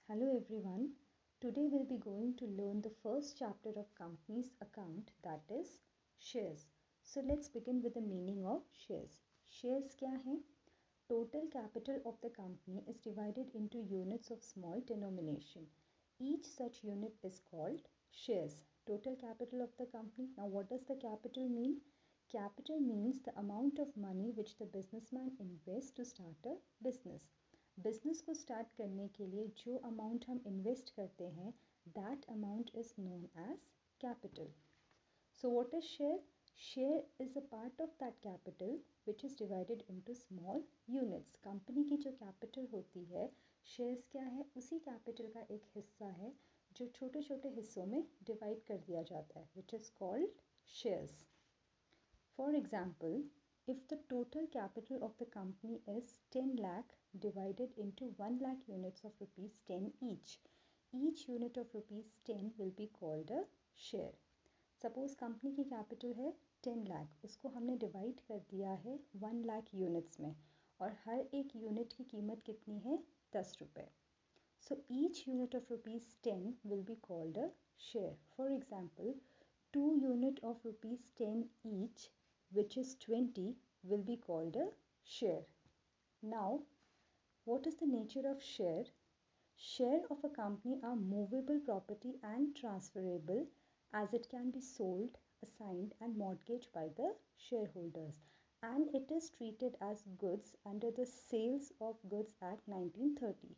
Hello everyone. Today we'll be going to learn the first chapter of company's account, that is shares. So let's begin with the meaning of shares. Shares क्या हैं? Total capital of the company is divided into units of small denomination. Each such unit is called shares. Total capital of the company. Now what does the capital mean? Capital means the amount of money which the businessman invests to start a business. Business को start करने के लिए जो amount हम invest करते हैं that amount is known as capital. So what is share? Share is a part of that capital which is divided into small units. Company की जो कैपिटल होती है, शेयर्स क्या है? उसी कैपिटल का एक हिस्सा है जो छोटे छोटे हिस्सों में डिवाइड कर दिया जाता है, which is called shares. For example, if the total capital of the company is 10 lakh divided into 1 lakh units of rupees 10 each unit of rupees 10 will be called a share. Suppose company की capital है 10 lakh, उसको हमने divide कर दिया है 1 lakh units में और हर एक unit की कीमत कितनी है? 10 रुपए. So each unit of rupees 10 will be called a share. For example, 2 unit of rupees 10 each, which is 20, will be called a share. Now, what is the nature of share? Share of a company are movable property and transferable as it can be sold, assigned and mortgaged by the shareholders, and it is treated as goods under the Sales of Goods Act 1930.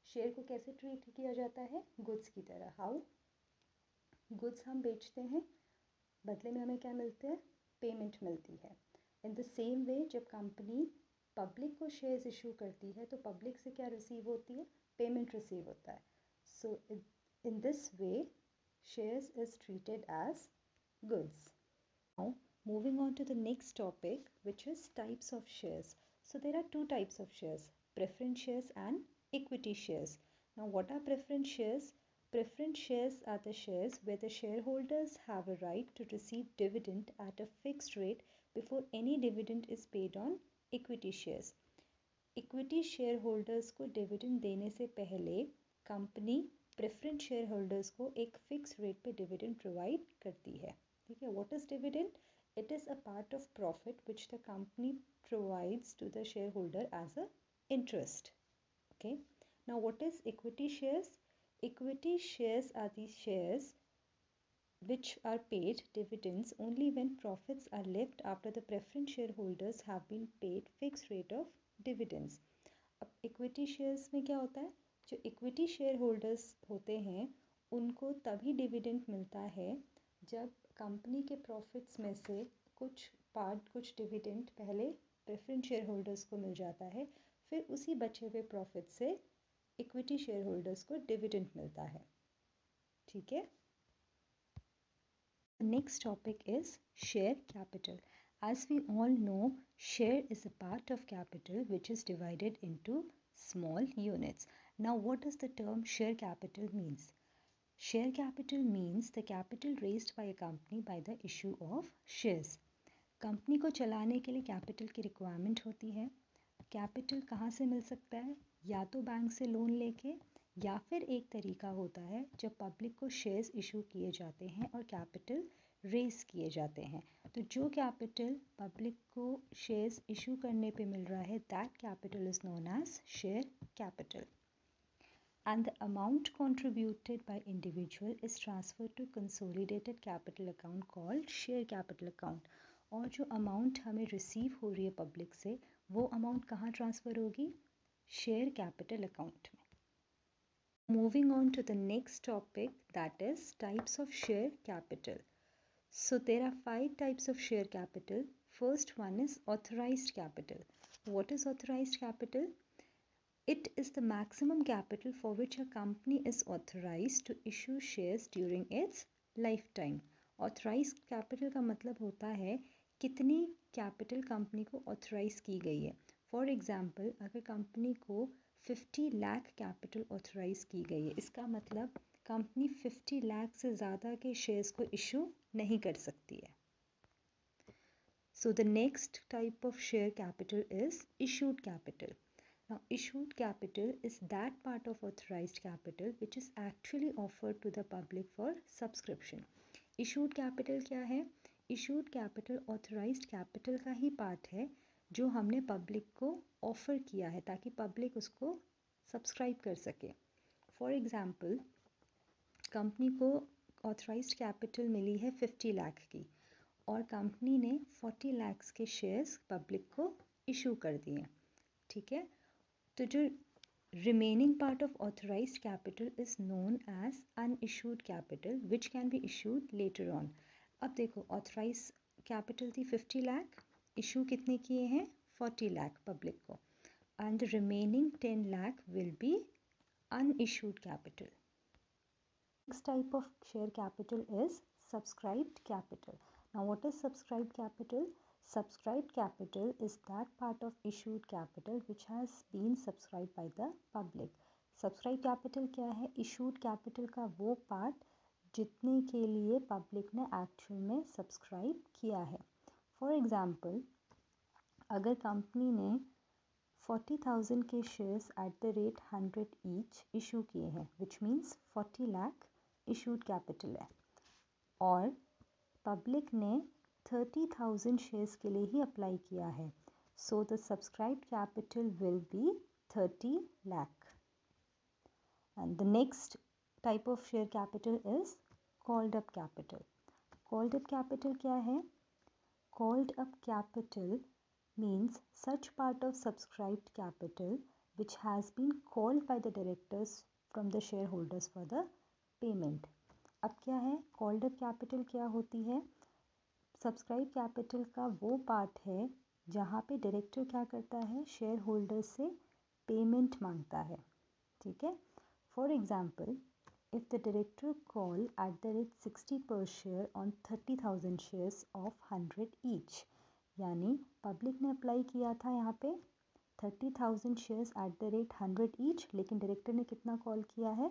Share को कैसे treat किया जाता है? Goods की तरह. How? Goods हम बेचते हैं, बदले में हमें क्या मिलते हैं? पेमेंट मिलती है. इन द सेम वे जब कंपनी पब्लिक को शेयर्स इशू करती है तो पब्लिक से क्या रिसीव होती है? पेमेंट रिसीव होता है. So in this way shares is treated as goods. Now moving on to the next topic, which is types of shares. So there are two types of shares, preference shares and equity shares. Now what are preference shares? Preference shares are the shares where the shareholders have a right to receive dividend at a fixed rate before any dividend is paid on equity shares. Equity shareholders को dividend देने से पहले company preference shareholders को एक fixed rate पे dividend provide करती है. ठीक है? What is dividend? It is a part of profit which the company provides to the shareholder as a interest. Okay. Now what is equity shares? Equity shares are the shares which are paid dividends only when profits are left after the preference shareholders have been paid fixed rate of dividends. अब equity shares में क्या होता है? जो equity shareholders होते हैं उनको तभी dividend मिलता है जब कंपनी के प्रॉफिट्स में से कुछ डिविडेंड पहले प्रेफरेंस शेयर होल्डर्स को मिल जाता है, फिर उसी बचे हुए प्रॉफिट से इक्विटी शेयर होल्डर्स को डिविडेंड मिलता है. ठीक है? Next topic is share capital. As we all know, share is a part of capital which is divided into small units. Now what does the term share capital means? Share capital means the capital raised by a company by the issue of shares. Company को चलाने के लिए capital की requirement होती है. Capital कहाँ से मिल सकता है? या तो बैंक से लोन लेके, या फिर एक तरीका होता है जब पब्लिक को शेयर्स इशू किए जाते हैं और कैपिटल रेज किए जाते हैं. तो जो कैपिटल पब्लिक को शेयर्स इशू करने पे मिल रहा है that capital is known as share capital. And the amount contributed by individual is transferred to consolidated capital account called share capital account. और जो अमाउंट हमें रिसीव हो रही है पब्लिक से वो अमाउंट कहाँ ट्रांसफ़र होगी? शेयर कैपिटल अकाउंट में. Moving on to the next topic, that is types of share capital. So there are 5 types of share capital. First one is authorised capital. What is authorised capital? It is the maximum capital for which a company is authorized to issue shares during its lifetime. Authorized capital का मतलब होता है कितनी capital company को authorise की गई है. For example, अगर कंपनी को 50 लाख कैपिटल ऑथराइज की गई है, इसका मतलब कंपनी 50 लाख से ज़्यादा के शेयर्स को इशू नहीं कर सकती है. So the next type of share capital is issued capital. Now, issued capital is that part of authorized capital which is actually offered to the public for subscription. Issued capital क्या है? Issued capital authorized capital का ही part है जो हमने public को offer किया है ताकि पब्लिक उसको सब्सक्राइब कर सके. फॉर एग्जाम्पल, कंपनी को ऑथराइज्ड कैपिटल मिली है 50 लाख की और कंपनी ने 40 लाख के शेयर्स पब्लिक को इशू कर दिए. ठीक है, तो जो remaining part of authorized capital is known as unissued capital which can be issued later on. अब देखो, authorized capital थी 50 लाख, issue कितने किए हैं? 40 लाख पब्लिक को, and the remaining 10 lakh will be unissued capital. Next type of share capital is subscribed capital. Now, what is subscribed capital? Subscribed capital is that part of issued capital which has been subscribed by the public. Subscribed capital क्या है? Issued capital का वो part जितने के लिए public ने actual में subscribe किया है. For example, अगर company ने 40,000 के shares at the rate 100 each issue किए हैं, which means 40 lakh issued capital है, और पब्लिक ने 30,000 शेयर्स के लिए ही अप्लाई किया है, so the subscribed capital will be 30 lakh. And the next type of share capital is called up capital. Called up capital क्या है? Called up capital means such part of subscribed capital which has been called by the directors from the shareholders for the payment. अब क्या है? Called up capital क्या होती है? Subscribe capital का वो पार्ट है जहाँ पे डायरेक्टर क्या करता है? शेयर होल्डर से पेमेंट मांगता है. ठीक है, for example, if the director call at the rate 60 पर share on 30,000 shares of 100 each, यानी पब्लिक ने अप्लाई किया था यहाँ पे 30,000 shares at the rate 100 each, लेकिन डायरेक्टर ने कितना कॉल किया है?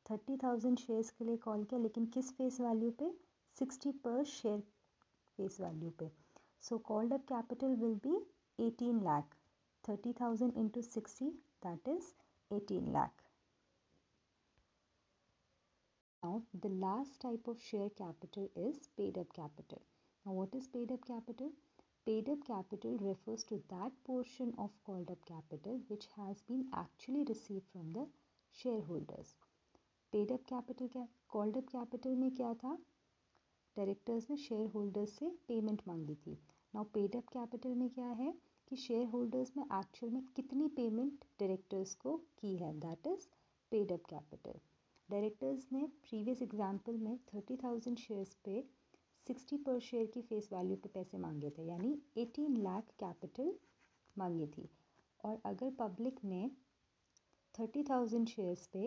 30,000 शेयर्स के लिए कॉल किया, लेकिन किस फेस वैल्यू पे? 60 पर शेयर फेस वैल्यू पे. So called up capital will be 18 lakh. 30,000 into 60, that is 18 lakh. Now, the last type of share capital is paid up capital. Now, what is paid up capital? Paid up capital refers to that portion of called up capital which has been actually received from the shareholders. Paid up capital क्या? Called up capital में क्या था? Directors ने share holders से payment मांगी थी. Now paid up capital में क्या है कि शेयर होल्डर्स में एक्चुअल में कितनी पेमेंट डायरेक्टर्स को की है, that is paid up capital. Directors ने प्रीवियस एग्जांपल में 30,000 शेयर्स पे 60 पर शेयर की फेस वैल्यू पे पैसे मांगे थे, यानी 18 लाख कैपिटल मांगी थी. और अगर पब्लिक ने 30,000 शेयर्स पे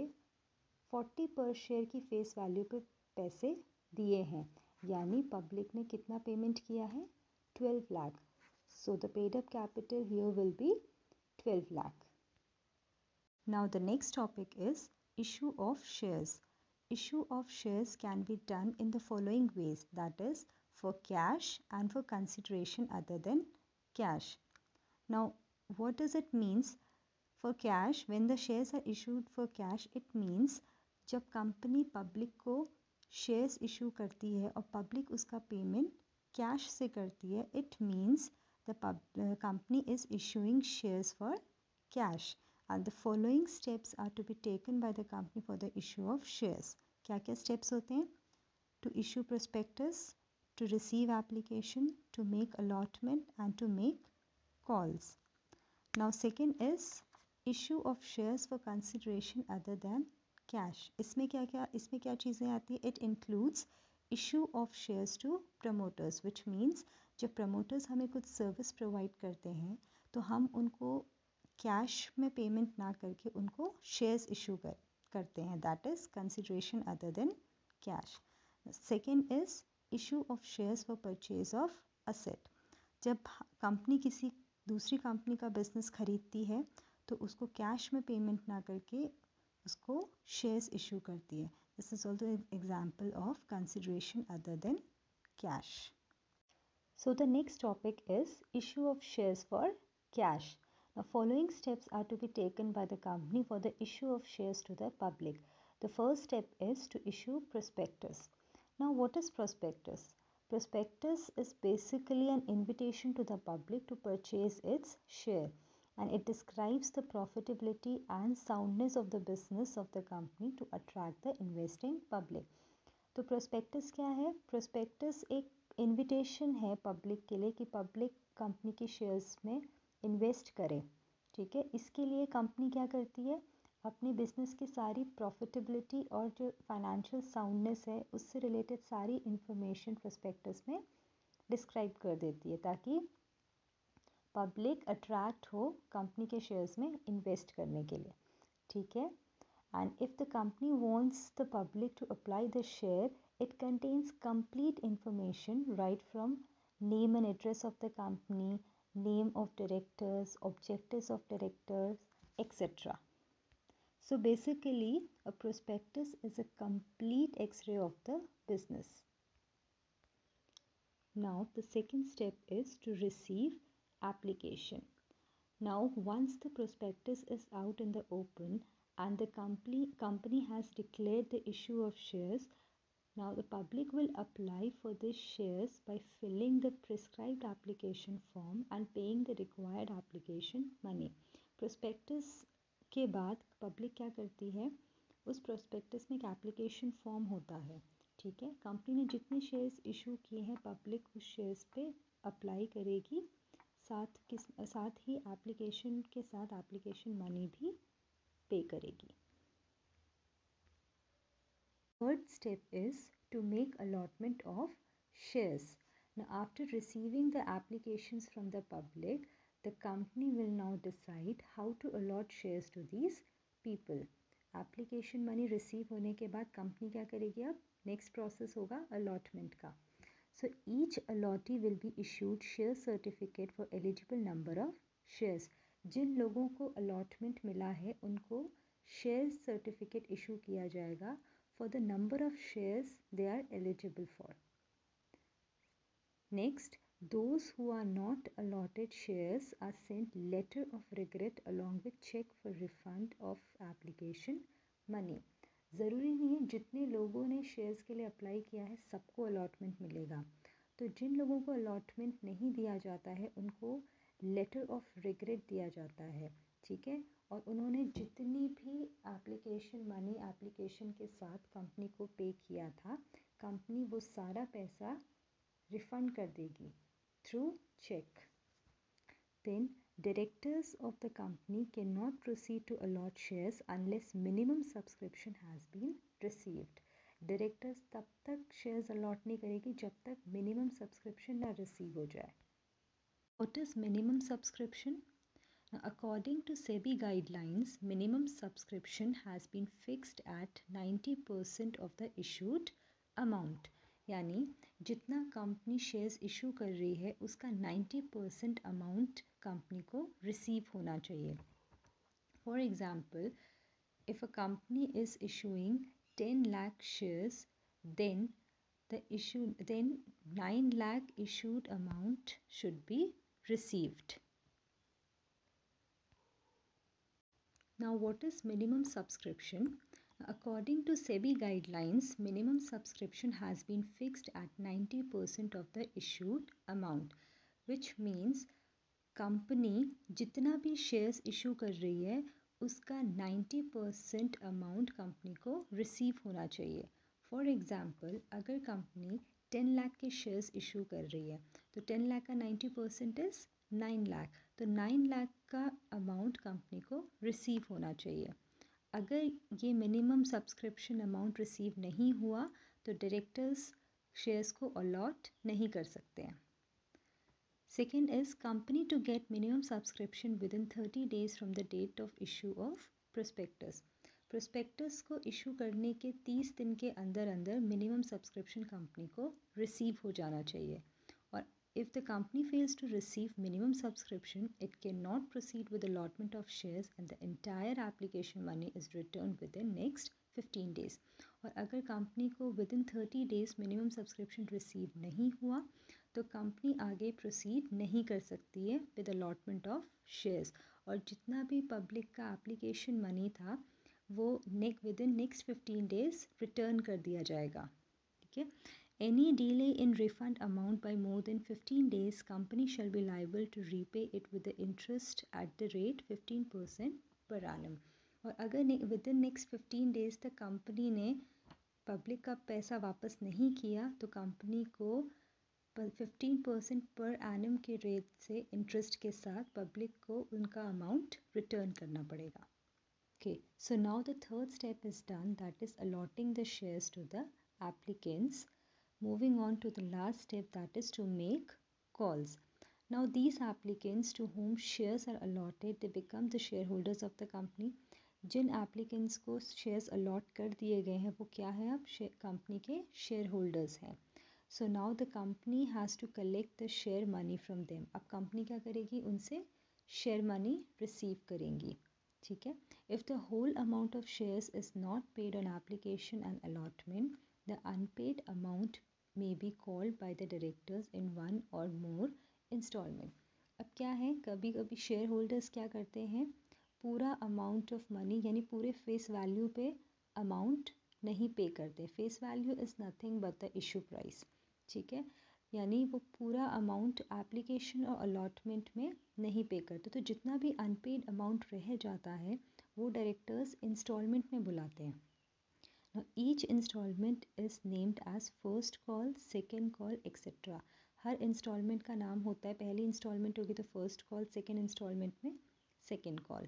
40 पर शेयर की फेस वैल्यू पे पैसे दिए हैं, यानी पब्लिक ने कितना पेमेंट किया है? 12 lakh. So the paid up capital here will be 12 lakh. Now the next topic is issue of shares. Issue of shares can be done in the following ways, that is for cash and for consideration other than cash. Now, what does it means for cash? When the shares are issued for cash, it means जब company public को shares issue करती है और public उसका payment cash से करती है, it means the company is issuing shares for cash. And the following steps are to be taken by the company for the issue of shares. क्या क्या steps होते हैं? To issue prospectus, to receive application, to make allotment and to make calls. Now second is issue of shares for consideration other than cash. इसमें क्या चीज़ें आती है? It includes issue of shares to promoters, which means जब promoters हमें कुछ service provide करते हैं तो हम उनको कैश में पेमेंट ना करके उनको शेयर्स इशू करते हैं, that is consideration other than cash. Second is issue of shares for purchase of asset. जब कंपनी किसी दूसरी कंपनी का बिजनेस खरीदती है तो उसको कैश में पेमेंट ना करके उसको शेयर्स इशू करती है. This is also example of consideration other than cash. So the next topic is issue of shares for cash. Now, following steps are to be taken by the company for the issue of shares to the public. The first step is to issue prospectus. Now, what is prospectus? Prospectus is basically an invitation to the public to purchase its share, and it describes the profitability and soundness of the business of the company to attract the investing public. तो prospectus क्या है? Prospectus एक invitation है public के लिए कि public company के shares में इन्वेस्ट करे। ठीक है, इसके लिए कंपनी क्या करती है? अपने बिजनेस की सारी प्रॉफिटेबिलिटी और जो फाइनेंशियल साउंडनेस है उससे रिलेटेड सारी इंफॉर्मेशन प्रोस्पेक्टस में डिस्क्राइब कर देती है ताकि पब्लिक अट्रैक्ट हो कंपनी के शेयर्स में इन्वेस्ट करने के लिए। ठीक है, and if the company wants the public to apply the share, it contains complete information right from name and address of the company, name of directors, objectives of directors, etc. So basically a prospectus is a complete x-ray of the business. Now the second step is to receive application. Now once the prospectus is out in the open and the company has declared the issue of shares, now the public will apply for these shares by filling the prescribed application form and paying the required application money. prospectus के बाद public क्या करती है? उस prospectus में एक application form होता है। ठीक है, कंपनी ने जितने शेयर्स इशू किए हैं पब्लिक उस शेयर्स पे अप्लाई करेगी, साथ ही एप्लीकेशन के साथ एप्लीकेशन मनी भी पे करेगी। Third step is to make allotment of shares. Now after receiving the applications from the public, the company will now decide how to allot shares to these people. Application money receive होने के बाद company क्या करेगी? अब next process होगा allotment का। So each allottee will be issued share certificate for eligible number of shares. जिन लोगों को allotment मिला है उनको share certificate issue किया जाएगा for the number of shares they are eligible for. Next, those who are not allotted shares are sent letter of regret along with check for refund of application money. ज़रूरी नहीं है जितने लोगों ने shares के लिए अप्लाई किया है सबको अलॉटमेंट मिलेगा। तो जिन लोगों को अलॉटमेंट नहीं दिया जाता है उनको लेटर ऑफ रिग्रेट दिया जाता है। ठीक है, और उन्होंने जितनी भी एप्लीकेशन मनी एप्लीकेशन के साथ कंपनी को पे किया था, कंपनी वो सारा पैसा रिफंड कर देगी through cheque. Then directors of the company cannot proceed to allot shares unless minimum subscription has been received. Directors तब तक shares allot नहीं करेगी जब तक minimum subscription ना receive हो जाए। What is minimum subscription? Now, according to SEBI guidelines, minimum subscription has been fixed at 90% of the issued amount. यानी जितना कंपनी शेयर्स इशू कर रही है उसका 90% अमाउंट कंपनी को रिसीव होना चाहिए। For example, if a company is issuing 10 lakh shares, then 9 lakh issued amount should be received. Now what is minimum subscription? According to SEBI guidelines, minimum subscription has been fixed at 90% of the issued amount, which means company जितना भी shares issue कर रही है उसका 90% amount company को receive होना चाहिए। For example, अगर कंपनी 10 लाख के शेयर्स इशू कर रही है तो 10 लाख का 90% इज़ 9 लाख, तो 9 लाख का अमाउंट कंपनी को रिसीव होना चाहिए। अगर ये मिनिमम सब्सक्रिप्शन अमाउंट रिसीव नहीं हुआ तो डायरेक्टर्स शेयर्स को अलॉट नहीं कर सकते हैं। Second is company to get minimum subscription within 30 days from the date of issue of prospectus. prospectus को इशू करने के 30 दिन के अंदर अंदर मिनिमम सब्सक्रिप्शन कंपनी को रिसीव हो जाना चाहिए। और if the company fails to receive minimum subscription, it cannot proceed with allotment of shares and the entire application money is returned within next 15 days. और अगर कंपनी को within 30 days minimum subscription receive नहीं हुआ तो company आगे proceed नहीं कर सकती है विद अलॉटमेंट ऑफ शेयर्स, और जितना भी पब्लिक का एप्लीकेशन मनी था वो with in next 15 days return कर दिया जाएगा. ठीक है. Any delay in refund amount by more than 15 days, company shall be liable to repay it with the interest at the rate 15% per annum. और अगर with in next 15 days तक company ने public का पैसा वापस नहीं किया तो कंपनी को 15% पर एनम के रेट से इंटरेस्ट के साथ पब्लिक को उनका अमाउंट रिटर्न करना पड़ेगा. Okay, so now the third step is done, that is allotting the shares to the applicants. Moving on to the last step, that is to make calls. Now these applicants to whom shares are allotted, they become the shareholders of the company. Jin applicants को shares allot कर दिए गए हैं वो क्या है अब company के shareholders हैं. So now the company has to collect the share money from them. अब कंपनी क्या करेगी, उनसे share money receive करेंगी. ठीक है. If the whole amount of shares is not paid on application and allotment, the unpaid amount may be called by the directors in one or more installment. अब क्या है, कभी कभी शेयर होल्डर्स क्या करते हैं, पूरा अमाउंट ऑफ मनी यानी पूरे फेस वैल्यू पे अमाउंट नहीं पे करते. Face value is nothing but the issue price. ठीक है. यानी वो पूरा अमाउंट एप्लीकेशन और अलॉटमेंट में नहीं पे करते. तो जितना भी अनपेड अमाउंट रह जाता है वो डायरेक्टर्स इंस्टॉलमेंट में बुलाते हैं. Now each installment is named as first call, second call, etc. Her instalment का नाम होता है, पहली इंस्टॉलमेंट होगी तो फर्स्ट कॉल, सेकेंड इंस्टॉलमेंट में second call.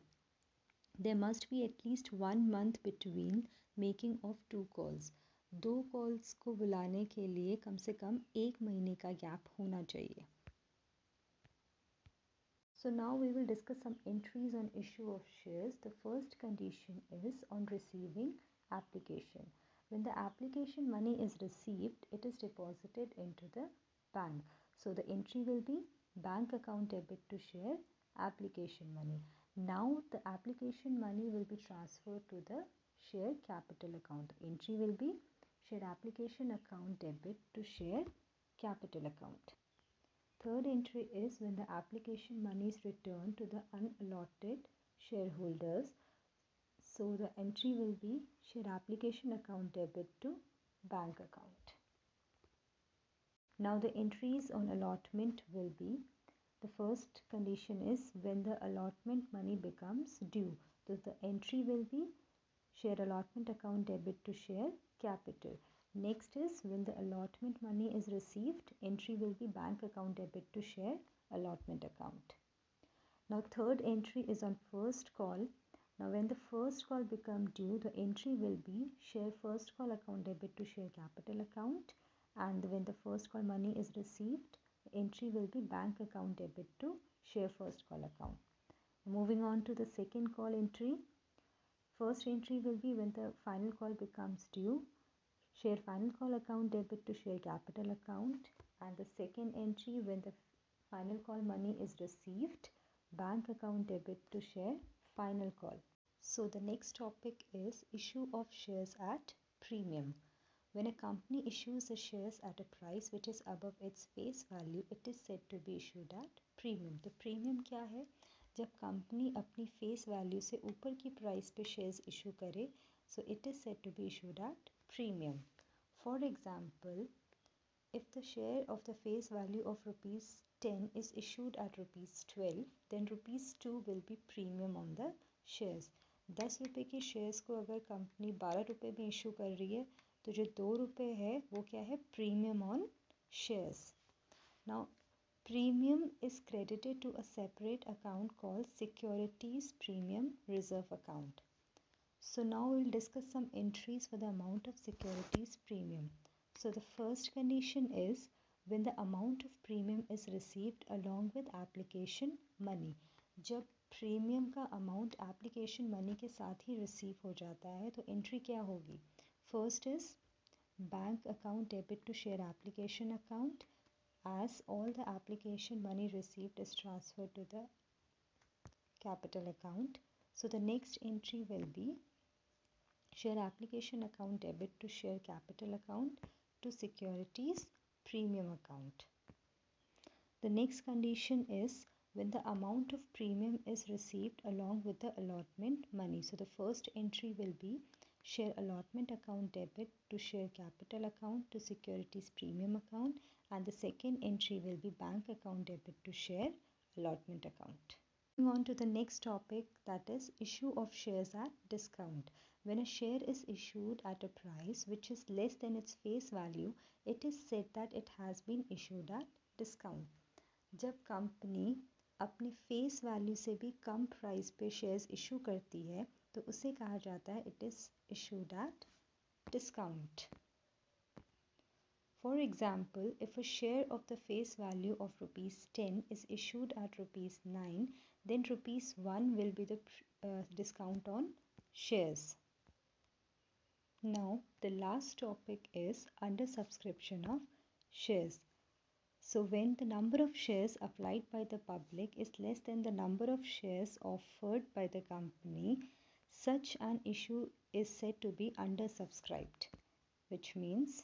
There must be at least 1 month between making of 2 calls. 2 calls को बुलाने के लिए कम से कम 1 महीने का गैप होना चाहिए. So now we will discuss some entries on issue of shares. The first condition is on receiving application. When the application money is received, it is deposited into the bank. So the entry will be bank account debit to share application money. Now the application money will be transferred to the share capital account. The entry will be share application account debit to share capital account. Third entry is when the application money is returned to the unallotted shareholders. So the entry will be share application account debit to bank account. Now the entries on allotment will be, the first condition is when the allotment money becomes due. So the entry will be share allotment account debit to share capital. Next is when the allotment money is received, entry will be bank account debit to share allotment account. Now third entry is on first call. Now when the first call become due, the entry will be share first call account debit to share capital account, and when the first call money is received, the entry will be bank account debit to share first call account. Moving on to the second call entry. First entry will be when the final call becomes due, share final call account debit to share capital account, and the second entry when the final call money is received, bank account debit to share final call. So the next topic is issue of shares at premium. When a company issues the shares at a price which is above its face value, it is said to be issued at premium. तो premium क्या है? जब company अपनी face value से ऊपर की price पे shares issue करे, so it is said to be issued at premium. For example, if the share of the face value of rupees 10 is issued at rupees 12, then rupees 2 will be premium on the shares. 10 रुपये की shares को अगर company 12 रुपये में issue कर रही है तो जो 2 रुपये है वो क्या है, premium on shares. Now premium is credited to a separate account called securities premium reserve account. So now we will discuss some entries for the amount of securities premium. So the first condition is when the amount of premium is received along with application money. जब premium का amount application money के साथ ही receive हो जाता है तो entry क्या होगी. First is bank account debit to share application account, as all the application money received is transferred to the capital account. So the next entry will be share application account debit to share capital account to securities premium account. The next condition is when the amount of premium is received along with the allotment money. So the first entry will be share allotment account debit to share capital account to securities premium account, and the second entry will be bank account debit to share allotment account. Moving on to the next topic, that is issue of shares at discount. When a share is issued at a price which is less than its face value, it is said that it has been issued at discount. जब company अपने face value से भी कम price पे shares issue करती है तो उसे कहा जाता है it is issued at discount. For example, if a share of the face value of rupees 10 is issued at rupees 9, then rupees 1 will be the discount on shares. Now, the last topic is under subscription of shares. So when the number of shares applied by the public is less than the number of shares offered by the company, such an issue is said to be undersubscribed, which means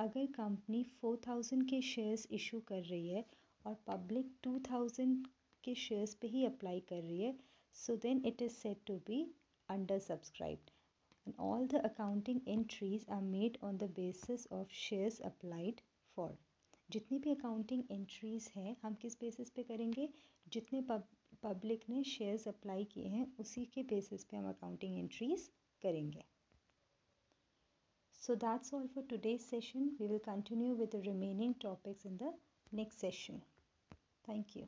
अगर company 4000 के shares issue कर रही है और public 2000 के shares पे ही apply कर रही है, so then it is said to be under subscribed and all the accounting entries are made on the basis of shares applied for. जितनी भी अकाउंटिंग एंट्रीज हैं हम किस बेसिस पे करेंगे, जितने पब्लिक ने शेयर्स अप्लाई किए हैं उसी के बेसिस पे हम अकाउंटिंग एंट्रीज करेंगे. So that's all for today's session. We will continue with the remaining topics in the next session. Thank you.